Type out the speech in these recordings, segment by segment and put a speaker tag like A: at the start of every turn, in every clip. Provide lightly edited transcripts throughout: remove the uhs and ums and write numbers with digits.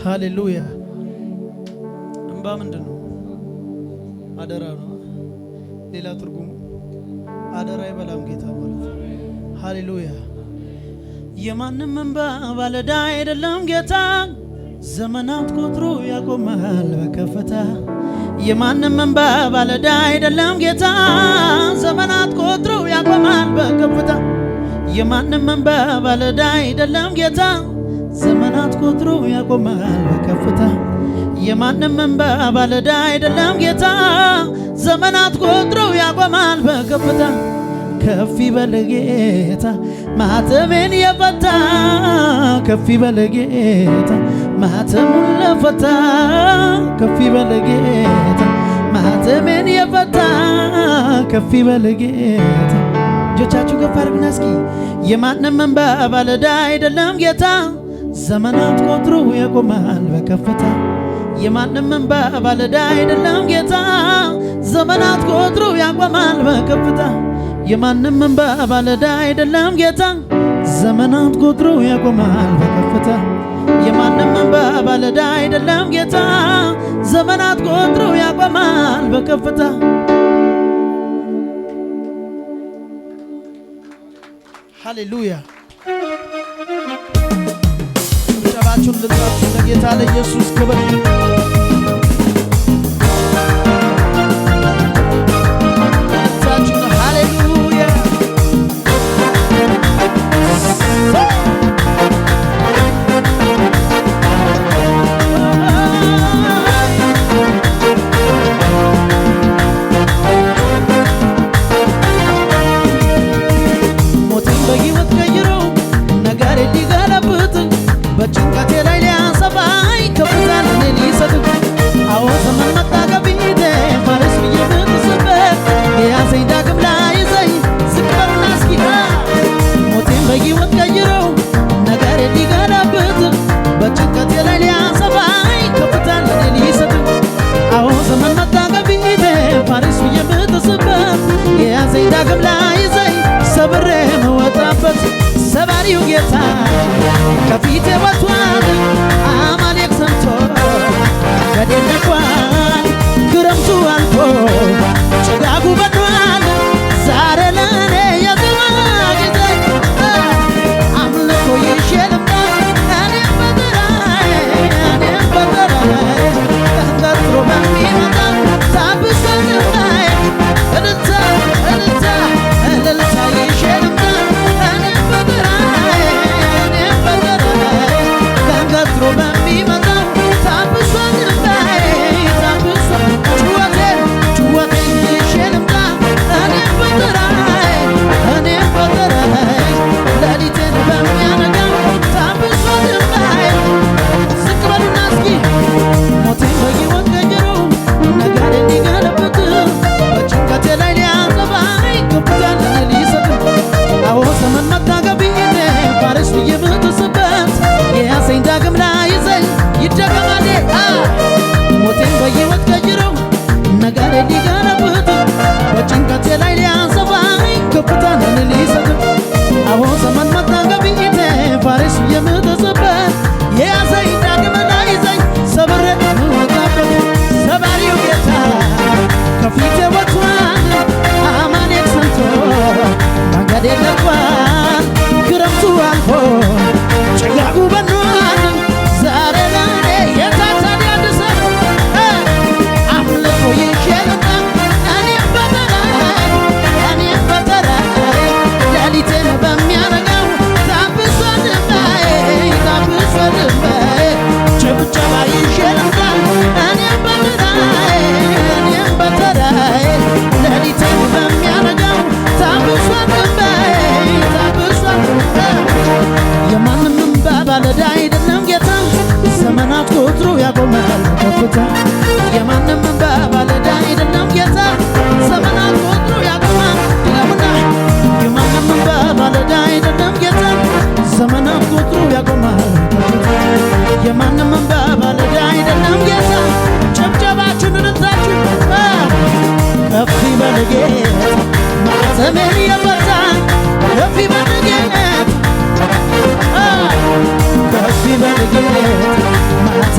A: ሃሌሉያ። እንባ ምንድን ነው? አደራ ነው። ሌላ ትርጉሙ አደራ ይበላም ጌታ ማለት ነው። ሃሌሉያ። የማንም እንባ ባለዕዳ አይደለም ጌታ፣ ዘመናት ቆጥሮ ያቆማል በከፍታ። የማንም እንባ ባለዕዳ አይደለም ጌታ፣ ዘመናት ቆጥሮ ያቆማል በከፍታ። የማንም እንባ ባለዕዳ አይደለም ጌታ፣ ዘመናት ቆጥሮ ያቆማል በከፍታ። የማንም እንባ ባለዕዳ አይደለም ጌታ፣ ዘመናት ቆጥሮ ያቆማል በከፍታ። ከፍ ይበል ጌታ ማኅተሜን የፈታ፣ ከፍ ይበል ጌታ ማኅተሙን ለፈታ። ከፍ ይበል ጌታ ማኅተሜን የፈታ፣ ከፍ ይበል ጌታ። እጆቻችሁ ከፍ አድርጉና እስኪ የማንም እንባ ባለዕዳ አይደለም ጌታ፣ ዘመናት ቆጥሮ ያቆማል በከፍታ። የማንም እንባ ባለዕዳ አይደለም ጌታ፣ ዘመናት ቆጥሮ ያቆማል በከፍታ። የማንም እንባ ባለዕዳ አይደለም ጌታ፣ ዘመናት ቆጥሮ ያቆማል በከፍታ። የማንም እንባ ባለዕዳ አይደለም ጌታ፣ ዘመናት ቆጥሮ ያቆማል በከፍታ። ሃሌሉያ። ጭብጨባችሁን ልታችሁ ለጌታ ለኢየሱስ ክብር። ሃሌሉያ። ሞትን በሕይወት ቀይሮ ነገር ሊገለብጥ፣ በጭንቀቴ ላይ ሊያሰፋኝ ከፍታን እኔ ሊሰጥ። አዎ ዘመን መጣ ከፊቴ ፋሬስ ብዬ ብጥስበት፣ የያዘኝ ዳግም ላይዘኝ ዝቅ በልና እስኪ። ሞቴን በሕይወት ቀይሮ ነገር ሊገለብጥ፣ በጭንቀቴ ላይ ሊያሰፋኝ ከፍታን እኔ ሊሰጥ። አዎ ዘመን መጣ ከፊቴ ፋሬስ ብዬ ብጥስበት፣ የያዘኝ ዳግም ላይዘኝ ሰብሬ መወጣበት። ሰባሪው ጌታ ከፊቴ ወጥቷል፣ አማሌቅ ሰምቶ መንገዴን ለቋል። ክረምቱ አልፎ ጭጋጉ በኗል፣ ዛሬ ለእኔ የዜማ ጊዜ። አምልኮ ይዤ ልምጣ እኔም በተራዬ፣ እኔም በተራዬ ተንጠርጥሮ በሚመጣ ታብሶ ልባዬ። እልልታ እልልታ እልልታ ይዤ ልምጣ እኔም በተራዬ፣ እኔም በተራዬ ተንጠርጥሮ በሚመጣ ታብሶ ልባዬ። ታብሶ ጩኸቴን ጩኸቴን ይዤ ልምጣ እኔም በተራዬ፣ እኔም በተራዬ ሌሊቴን በሚያነጋው ታብሶ ልባዬ። ዝቅ በሉና እስኪ ሞቴን በሕይወት ቀይሮ ነገር ሊገለብጥ፣ በጭንቀቴ ላይ ሊያጠፋኝ ከፍታን ለእኔ ሊሰጥ። አዎ ዘመን መጣ ከፊቴ ፋሬስ ብዬ ብጥስበት፣ የያዘኝ ዳግም ላይዘኝ ይደገማል። ሞቴን በሕይወት ቀይሮ ነገር ሊገለብጥ፣ በጭንቀቴ ላይ ሊያሰፋኝ ከፍታን ለእኔ ሊሰጥ። አዎ ዘመን መጣ ከፊቴ ፋሬስ ብዬ ብጥስበት፣ የያዘኝ ዳግም ላይዘኝ ሰብሬ ምወጣበት። ሰባሪው ጌታ ከፊቴ ወጥቷል፣ አማሌቅ ሰምቶ መንገዴን ለቋል። ክረምቱ አልፎ ጭጋጉ በኗል፣ ዛሬ ለእኔ የታታዲያድሰ አምልኮ ይዤ ልምጣ እኔም በተራዬ፣ እኔም በተራዬ ሌሊቴን በሚያነጋው ታብሶ ልባዬ፣ ታብሶ ልባዬ። ጭብጨባ ይዤ ልምጣ እኔም በተራዬ፣ እኔም በተራዬ ሌሊቴን በሚያነጋው ታብሶ ልባዬ፣ ታብሶ የማንም እንባ ባለዕዳ አይደለም ጌታ፣ ዘመናት ቆጥሮ ያቆማል በከፍታ። የማንም እንባ ባለዕዳ አይደለም ጌታ፣ ዘመናት ቆጥሮ ያቆማል። ድገሙና የማንም እንባ ባለዕዳ አይደለም ጌታ፣ ዘመናት ቆጥሮ ያቆማል በከፍታ። የማንም እንባ ባለዕዳ አይደለም ጌታ። ጭብጨባችሁን እልልታችሁ ከፍ ይበል ጌታ ማኅተሜን የፈታ፣ ከፍ ይበል ጌታ ከፍ ይበል ጌታ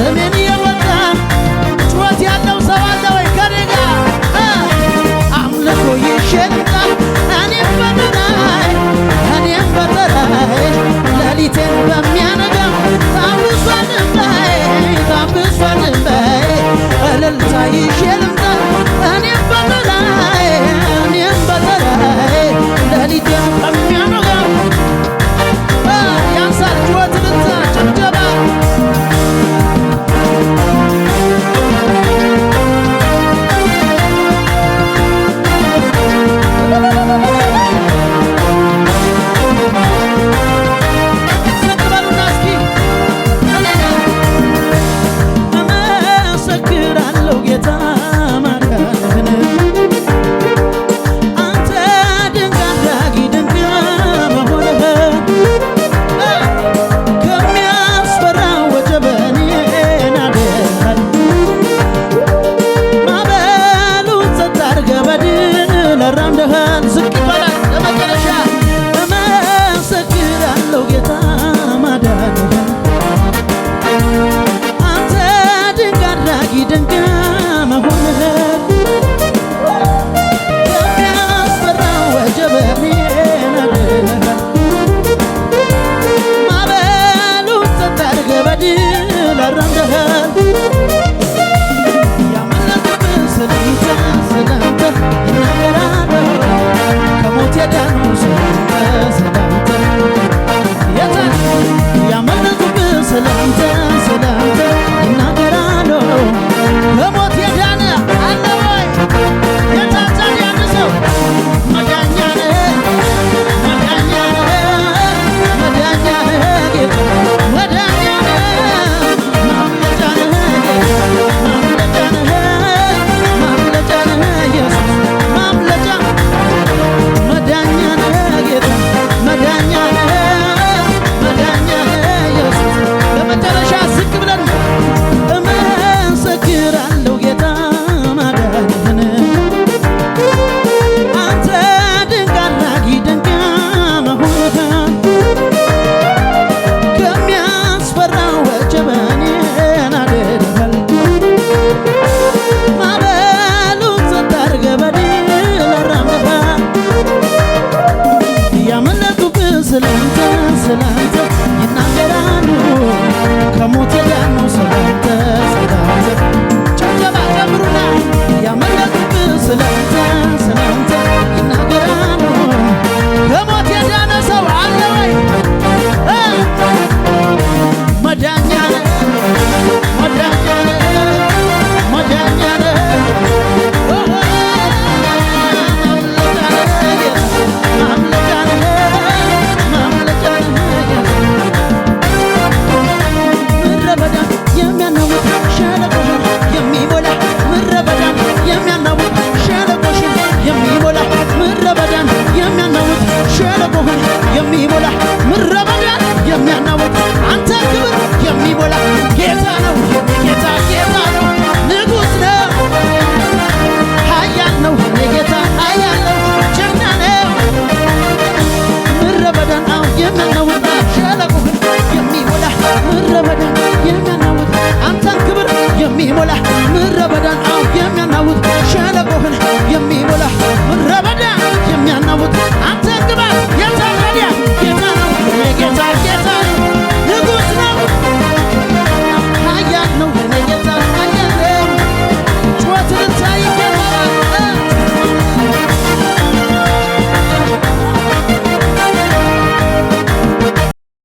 A: ቀረንደህል ያመለጡብን ስላንተ ስላንተ ይናገራለሁ ከሞት የዳኑ ስላንተ ስላንተ ያመለጡብን ስላንተ